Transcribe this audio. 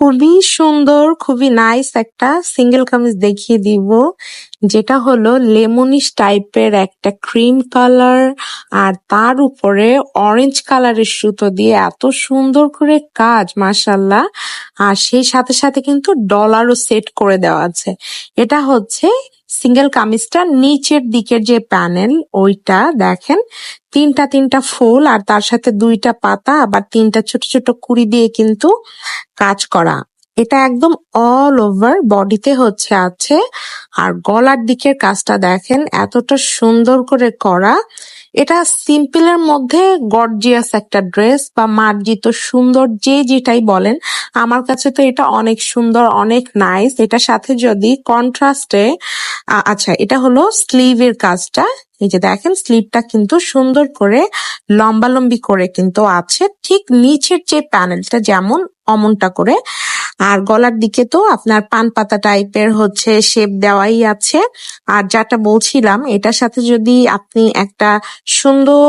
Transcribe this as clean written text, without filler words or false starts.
খুবই সুন্দর, খুবই নাইস একটা সিঙ্গেল কামিজ দেখিয়ে দিব। যেটা হলো লেমনিশ টাইপের একটা ক্রিম কালার, আর তার উপরে অরেঞ্জ কালারের সুতো দিয়ে এত সুন্দর করে কাজ, মাশাল্লাহ। আর সেই সাথে সাথে কিন্তু ডলারও সেট করে দেওয়া আছে। এটা হচ্ছে সিঙ্গেল কামিজটার নিচের দিকের যে প্যানেল, ওইটা দেখেন তিনটা তিনটা ফুল, আর তার সাথে দুইটা পাতা, আবার তিনটা ছোট ছোট কুড়ি দিয়ে কিন্তু কাজ করা। এটা একদম অল ওভার বডিতে হচ্ছে আছে। আর গলার দিকের কাজটা দেখেন এতটা সুন্দর করে করা। এটা সিম্পলের মধ্যে গর্জিয়াস একটা ড্রেস বা মার্জিত সুন্দর, যে যেটাই বলেন। আমার কাছে তো এটা অনেক সুন্দর, অনেক নাইস। এটার সাথে যদি কন্ট্রাস্টে আচ্ছা, এটা হলো স্লিভের কাজটা। এই যে দেখেন স্লিভটা কিন্তু সুন্দর করে লম্বালম্বি করে কিন্তু আছে, ঠিক নিচের যে প্যানেলটা যেমন অমনটা করে। আর গলার দিকে তো আপনার পান পাতা টাইপের হচ্ছে শেপ দেওয়াই আছে। আর যেটা বলছিলাম, এটার সাথে যদি আপনি একটা সুন্দর